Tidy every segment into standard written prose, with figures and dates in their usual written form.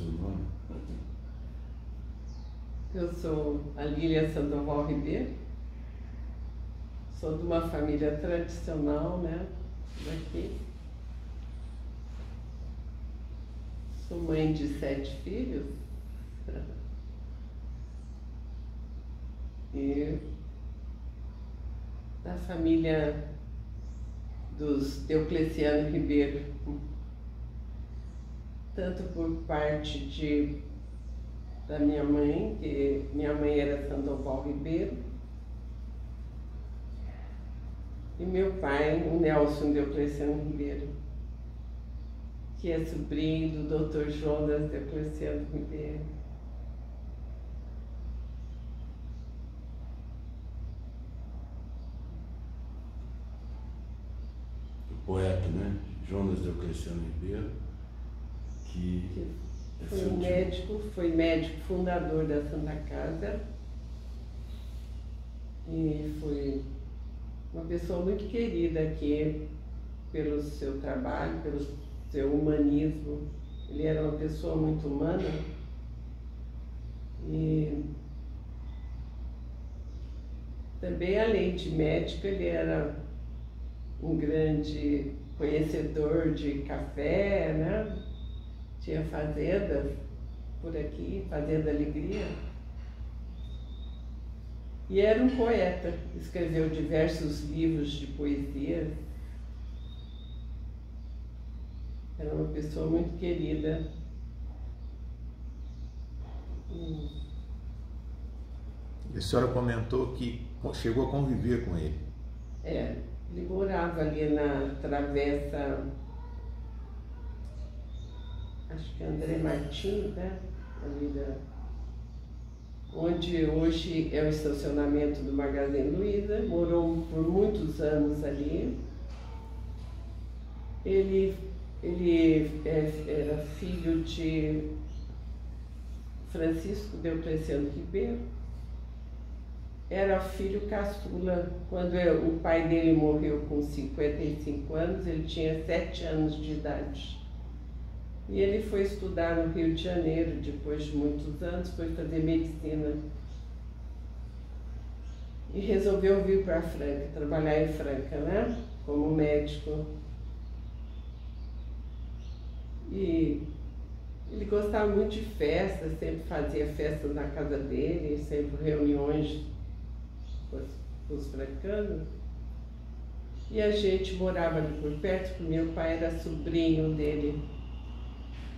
seu nome? Eu sou a Lília Sandoval Ribeiro, sou de uma família tradicional, né, daqui. Sou mãe de 7 filhos e da família dos Deocleciano Ribeiro, tanto por parte da minha mãe, que minha mãe era Sandoval Ribeiro, e meu pai, o Nelson Deocleciano Ribeiro, que é sobrinho do Dr. Jonas Deocleciano Ribeiro. O poeta, né? Jonas Deocleciano Ribeiro, que foi médico fundador da Santa Casa e foi uma pessoa muito querida aqui pelo seu trabalho, pelo seu humanismo. Ele era uma pessoa muito humana e também, além de médico, ele era um grande conhecedor de café, né? Tinha fazendas por aqui, Fazenda Alegria. E era um poeta, escreveu diversos livros de poesia. Era uma pessoa muito querida. E a senhora comentou que chegou a conviver com ele. É, ele morava ali na travessa, acho que André Martins, né? Ali onde hoje é o estacionamento do Magazine Luiza. Morou por muitos anos ali. Ele era filho de Francisco Deocleciano Ribeiro. Era filho caçula. Quando o pai dele morreu com 55 anos, ele tinha 7 anos de idade. E ele foi estudar no Rio de Janeiro, depois de muitos anos, foi fazer medicina. E resolveu vir para Franca, trabalhar em Franca, né? Como médico. E ele gostava muito de festa, sempre fazia festas na casa dele, sempre reuniões com os francanos. E a gente morava ali por perto, porque meu pai era sobrinho dele.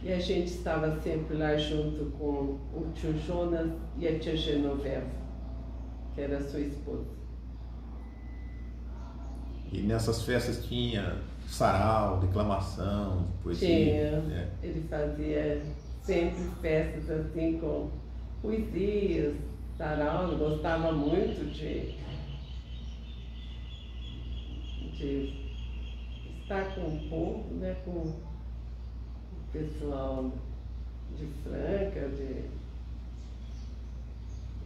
E a gente estava sempre lá junto com o tio Jonas e a tia Genoveva, que era sua esposa. E nessas festas tinha sarau, declamação, poesia? Tinha. É. Ele fazia sempre festas assim com poesias, sarau. Ele gostava muito de estar com o povo, né? Com pessoal de Franca,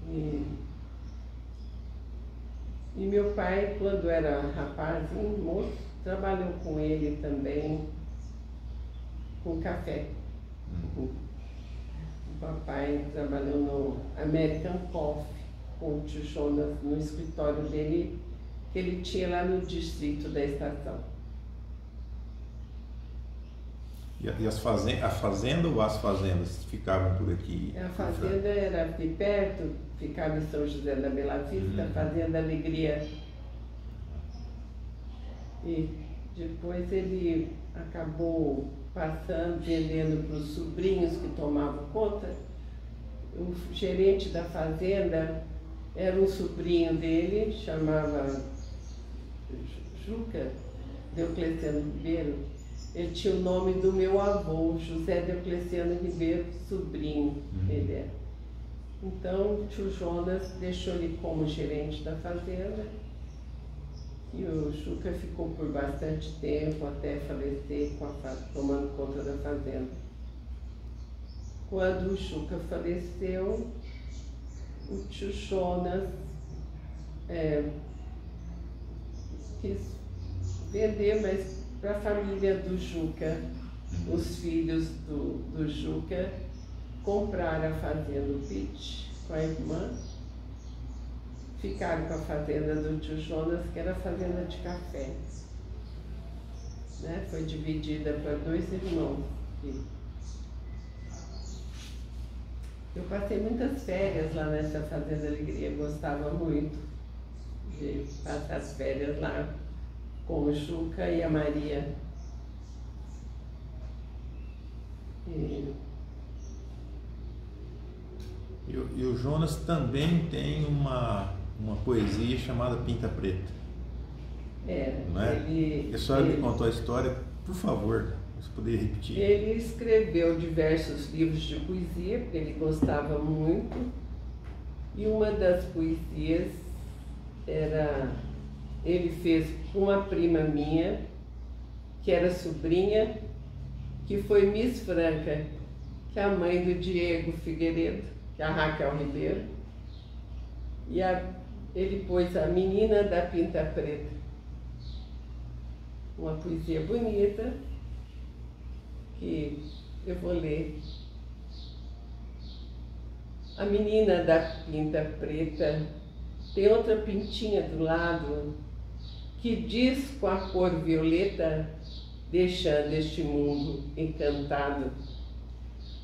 e meu pai, quando era rapazinho, moço, trabalhou com ele também com café. O papai trabalhou no American Coffee com o tio Jonas no escritório dele, que ele tinha lá no distrito da estação. E a fazenda ou as fazendas ficavam por aqui? A fazenda era aqui perto, ficava em São José da Bela Vista, a Fazenda Alegria. E depois ele acabou passando, vendendo para os sobrinhos que tomavam conta. O gerente da fazenda era um sobrinho dele, chamava Juca Deocleciano Ribeiro. Ele tinha o nome do meu avô, José Deocleciano Ribeiro, sobrinho, ele é. Então, o tio Jonas deixou ele como gerente da fazenda e o Juca ficou por bastante tempo, até falecer, tomando conta da fazenda. Quando o Juca faleceu, o tio Jonas quis vender, mas para a família do Juca, os filhos do Juca compraram a fazenda Pitt com a irmã, ficaram com a fazenda do tio Jonas, que era a fazenda de café. Né? Foi dividida para 2 irmãos. Eu passei muitas férias lá nessa Fazenda Alegria, gostava muito de passar as férias lá com o Juca e a Maria. E o Jonas também tem uma poesia chamada Pinta Preta. Não é? A senhora me contou a história, por favor, você poderia repetir? Ele escreveu diversos livros de poesia, porque ele gostava muito, e uma das poesias ele fez com uma prima minha, que era sobrinha, que foi Miss Franca, que é a mãe do Diego Figueiredo, que é a Raquel Ribeiro, e ele pôs A Menina da Pinta Preta. Uma poesia bonita, que eu vou ler. A menina da pinta preta tem outra pintinha do lado, que diz com a cor violeta, deixando este mundo encantado.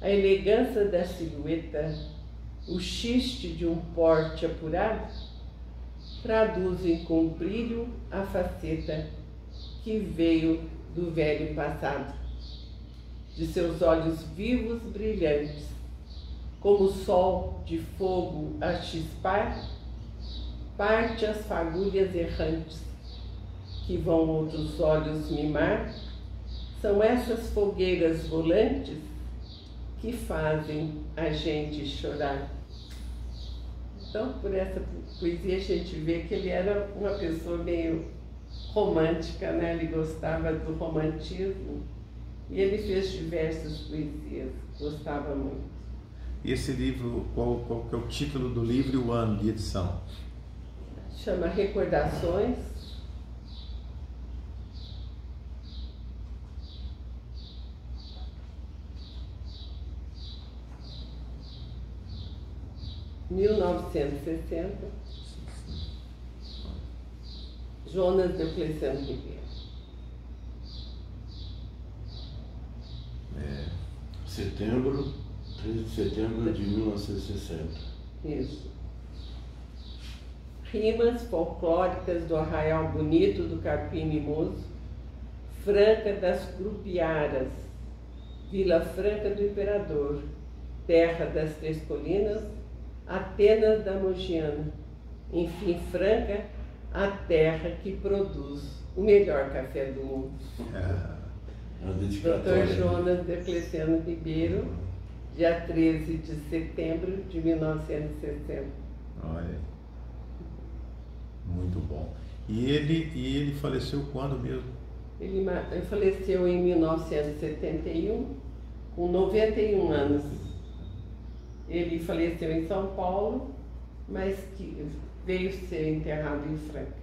A elegância da silhueta, o xiste de um porte apurado, traduzem com brilho a faceta que veio do velho passado. De seus olhos vivos brilhantes, como o sol de fogo a chispar, parte as fagulhas errantes, que vão outros olhos mimar, são essas fogueiras volantes que fazem a gente chorar. Então, por essa poesia, a gente vê que ele era uma pessoa meio romântica, né? Ele gostava do romantismo e ele fez diversas poesias, gostava muito. E esse livro, qual que é o título do livro e o ano de edição? Chama Recordações. (1960) Jonas Diocleciano Ribeiro. Setembro, 13 de setembro de 1960. Isso. Rimas folclóricas do Arraial Bonito do Capim Mimoso, Franca das Crupiaras, Vila Franca do Imperador, Terra das Três Colinas, Atenas da Mogiana, enfim, Franca, a terra que produz o melhor café do mundo. Dr. Jonas Diocleciano Ribeiro, dia 13 de setembro de 1960. Olha, muito bom. E ele faleceu quando mesmo? Ele faleceu em 1971, com 91 anos. Ele faleceu em São Paulo, mas que veio ser enterrado em Franca.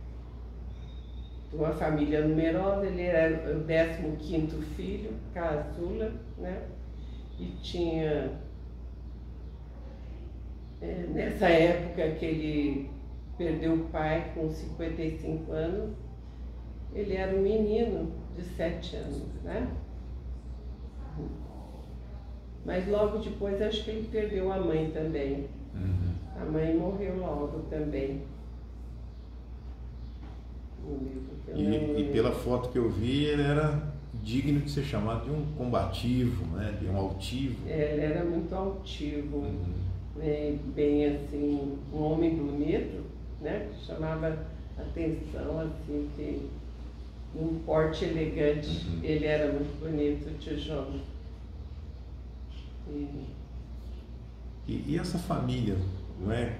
Uma família numerosa, ele era o 15º filho, caçula, né? E tinha, nessa época que ele perdeu o pai com 55 anos, ele era um menino de 7 anos, né? Mas logo depois acho que ele perdeu a mãe também. Uhum. A mãe morreu logo também. E pela foto que eu vi, ele era digno de ser chamado de um combativo, né? De um altivo. Ele era muito altivo, bem assim, um homem bonito, né? Que chamava atenção, assim, que um porte elegante. Ele era muito bonito, o tio Jonas. E essa família, não é?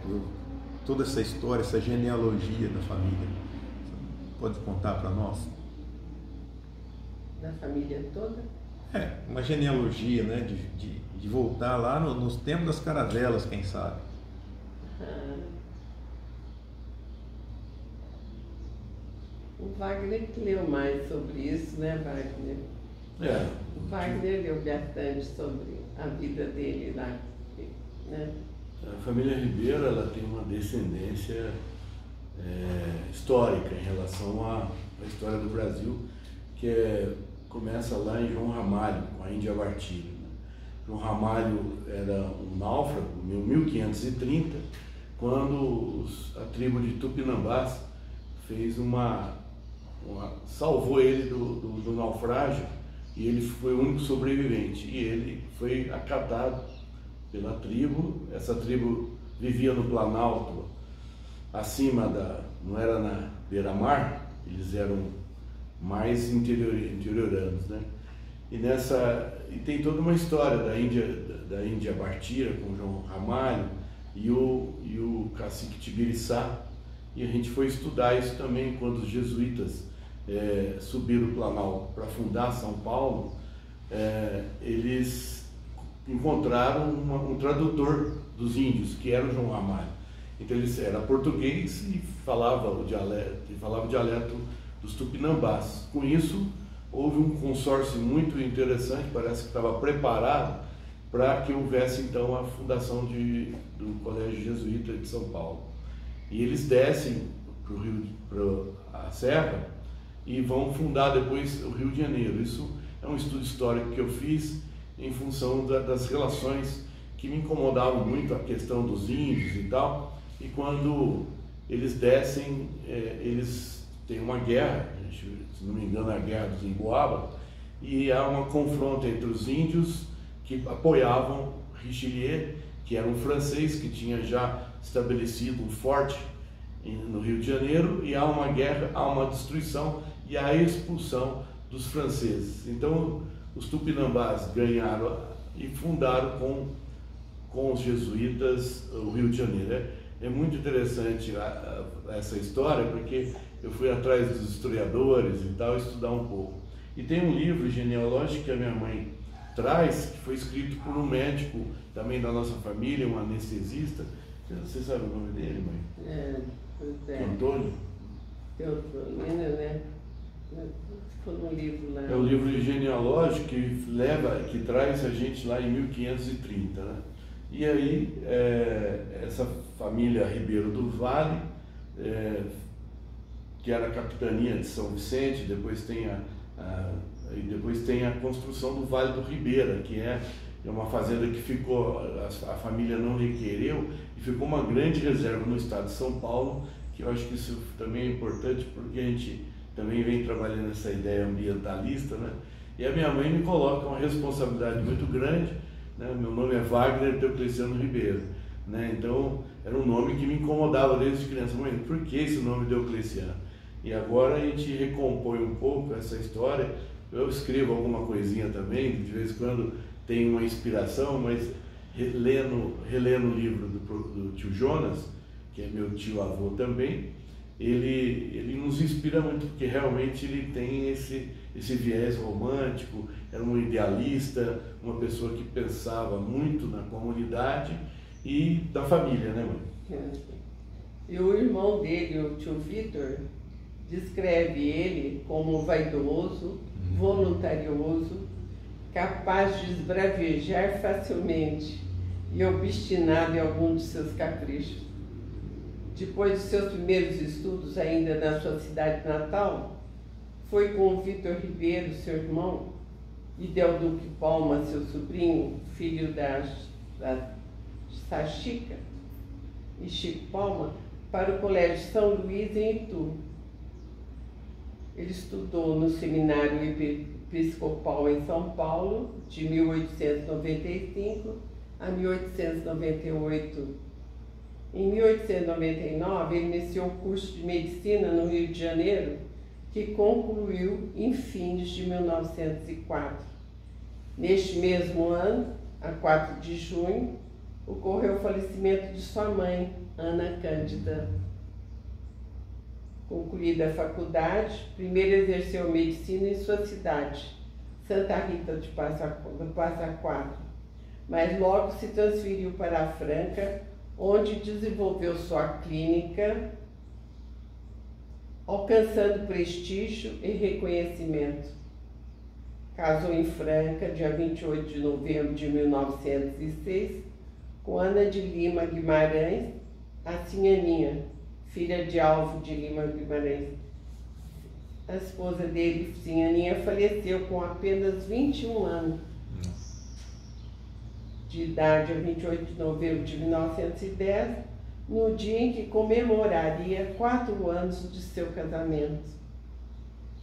Toda essa história, essa genealogia da família, pode contar para nós? Da família toda? Uma genealogia, né? De voltar lá nos tempos das caravelas, quem sabe? O Wagner que leu mais sobre isso, né, Wagner? O Wagner leu bastante sobre a vida dele lá, né? A família Ribeiro, ela tem uma descendência histórica em relação à história do Brasil, que começa lá em João Ramalho, com a Índia Bartira. João Ramalho era um náufrago em 1530, quando a tribo de Tupinambás fez salvou ele do naufrágio, e ele foi o único sobrevivente, e ele foi acatado pela tribo. Essa tribo vivia no Planalto, acima não era na beira-mar, eles eram mais interioranos, né? E tem toda uma história da Índia Bartira com João Ramalho e o cacique Tibiriçá, e a gente foi estudar isso também quando os jesuítas subiram o Planalto para fundar São Paulo. Eles encontraram um tradutor dos índios, que era o João Ramalho. Então ele era português e falava o dialeto dos Tupinambás. Com isso, houve um consórcio muito interessante, parece que estava preparado para que houvesse então a fundação do Colégio Jesuíta de São Paulo. E eles descem para a Serra e vão fundar depois o Rio de Janeiro. Isso é um estudo histórico que eu fiz em função das relações que me incomodavam muito, a questão dos índios e tal. E quando eles descem, eles têm uma guerra, se não me engano a guerra dos Emboaba, e há um confronto entre os índios que apoiavam Richelieu, que era um francês que tinha já estabelecido um forte no Rio de Janeiro, e há uma guerra, há uma destruição e há a expulsão dos franceses. Então os Tupinambás ganharam e fundaram com os jesuítas o Rio de Janeiro. É muito interessante essa história, porque eu fui atrás dos historiadores e tal, estudar um pouco. E tem um livro genealógico que a minha mãe traz, que foi escrito por um médico também da nossa família, um anestesista. Você sabe o nome dele, mãe? Antônio? Teotonina, né? Ficou no livro lá. É o livro genealógico que traz a gente lá em 1530, né? E aí, essa família Ribeiro do Vale, que era a capitania de São Vicente, depois tem a construção do Vale do Ribeira, que é uma fazenda que ficou, a família não requereu, e ficou uma grande reserva no estado de São Paulo, que eu acho que isso também é importante, porque a gente também vem trabalhando essa ideia ambientalista, né? E a minha mãe me coloca uma responsabilidade muito grande, né? Meu nome é Wagner Deocleciano Ribeiro, né? Então era um nome que me incomodava desde criança. Mãe, por que esse nome Deocleciano? E agora a gente recompõe um pouco essa história. Eu escrevo alguma coisinha também, de vez em quando tem uma inspiração, mas relendo o livro do tio Jonas, que é meu tio avô também, ele nos inspira muito, porque realmente ele tem esse viés romântico, era um idealista, uma pessoa que pensava muito na comunidade e da família, né, mãe? E o irmão dele, o tio Vitor, descreve ele como vaidoso, voluntarioso, capaz de esbravejar facilmente e obstinado em algum de seus caprichos. Depois de seus primeiros estudos ainda na sua cidade natal, foi com o Vitor Ribeiro, seu irmão, e Del Duque Palma, seu sobrinho, filho da Sachica e Chico Palma, para o Colégio São Luís em Itu. Ele estudou no Seminário Episcopal em São Paulo, de 1895 a 1898. Em 1899, ele iniciou o curso de Medicina no Rio de Janeiro, que concluiu em fins de 1904. Neste mesmo ano, a 4 de junho, ocorreu o falecimento de sua mãe, Ana Cândida. Concluída a faculdade, primeiro exerceu medicina em sua cidade, Santa Rita do Passa Quatro, mas logo se transferiu para a Franca, onde desenvolveu sua clínica, alcançando prestígio e reconhecimento. Casou em Franca, dia 28 de novembro de 1906, com Ana de Lima Guimarães, assim Aninha, filha de Alvo de Lima Guimarães. A esposa dele, sim, Aninha, faleceu com apenas 21 anos de idade, a 28 de novembro de 1910, no dia em que comemoraria 4 anos de seu casamento.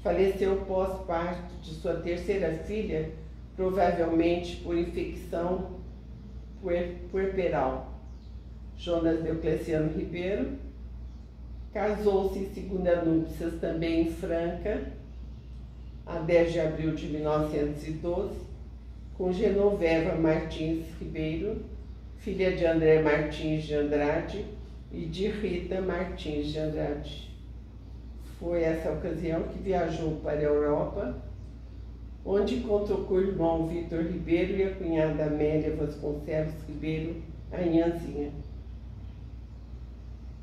Faleceu pós-parto de sua terceira filha, provavelmente por infecção puerperal. Jonas Diocleciano Ribeiro casou-se em segunda núpcias também em Franca, a 10 de abril de 1912, com Genoveva Martins Ribeiro, filha de André Martins de Andrade e de Rita Martins de Andrade. Foi essa ocasião que viajou para a Europa, onde encontrou com o irmão Vitor Ribeiro e a cunhada Amélia Vasconcelos Ribeiro, a Inhanzinha.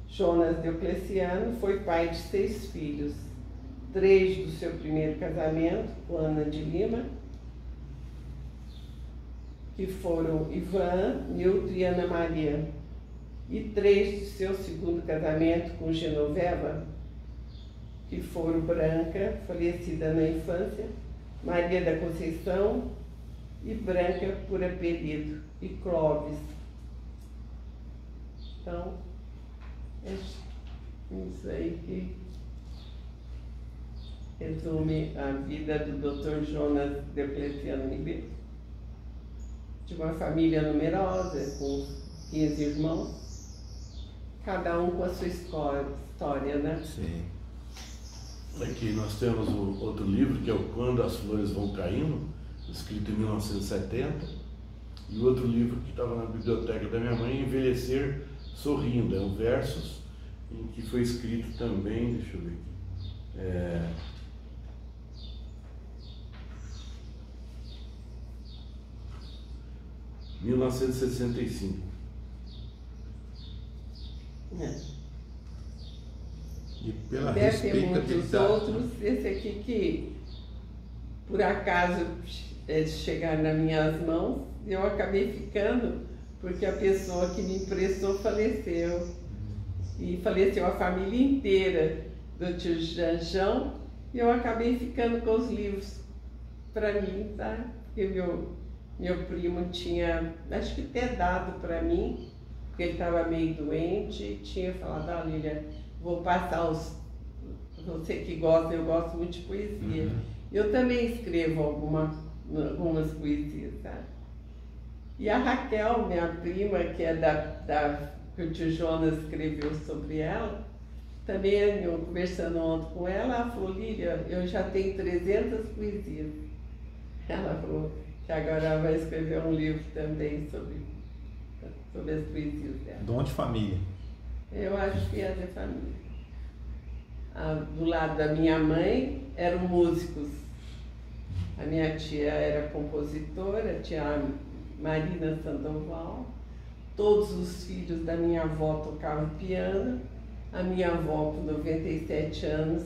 Jonas Diocleciano foi pai de 6 filhos, 3 do seu primeiro casamento, com Ana de Lima, que foram Ivan, Nilton e Ana Maria, e 3 do seu segundo casamento, com Genoveva, que foram Branca, falecida na infância, Maria da Conceição e Branca por apelido, e Clóvis. Então, é isso aí que resume a vida do Dr. Jonas Diocleciano Ribeiro. De uma família numerosa, com 15 irmãos, cada um com a sua história, né? Sim. Aqui nós temos o outro livro, que é o Quando as Flores Vão Caindo, escrito em 1970, e o outro livro que estava na biblioteca da minha mãe, Envelhecer Sorrindo, é um versos em que foi escrito também, deixa eu ver aqui, 1965. E pela deve ter muitos respeitabilidade. outros, esse aqui que por acaso chegaram nas minhas mãos, eu acabei ficando porque a pessoa que me emprestou faleceu. E faleceu a família inteira do tio Janjão, e eu acabei ficando com os livros para mim, tá? Porque meu primo tinha, acho que ter dado para mim, porque ele estava meio doente, e tinha falado, Lília, vou passar você que gosta, eu gosto muito de poesia. Uhum. Eu também escrevo algumas poesias, sabe? E a Raquel, minha prima, que é que o tio Jonas escreveu sobre ela, também eu conversando ontem com ela, ela falou, Lília, eu já tenho 300 poesias. Ela falou que agora ela vai escrever um livro também sobre as poesias dela. Dom de família. Eu acho que é de família. Do lado da minha mãe eram músicos. A minha tia era compositora, a tia Marina Sandoval. Todos os filhos da minha avó tocavam piano. A minha avó, com 97 anos,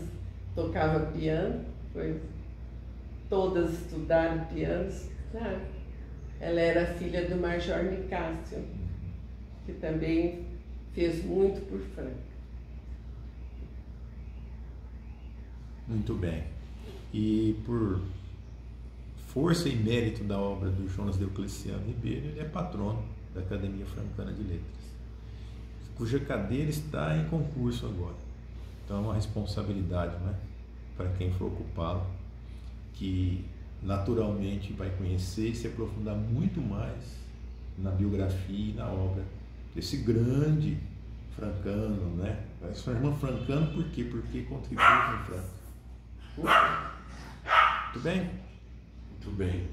tocava piano. Todas estudaram piano, sabe? Ela era filha do Major Nicásio, que também fez muito por Franca. Muito bem. E por força e mérito da obra do Jonas Diocleciano Ribeiro, ele é patrono da Academia Francana de Letras, cuja cadeira está em concurso agora. Então é uma responsabilidade, né, para quem for ocupá-lo, que naturalmente vai conhecer e se aprofundar muito mais na biografia e na obra desse grande francano, né? Vai se chamar francano por quê? Porque contribuiu com Franca. Muito bem? Muito bem.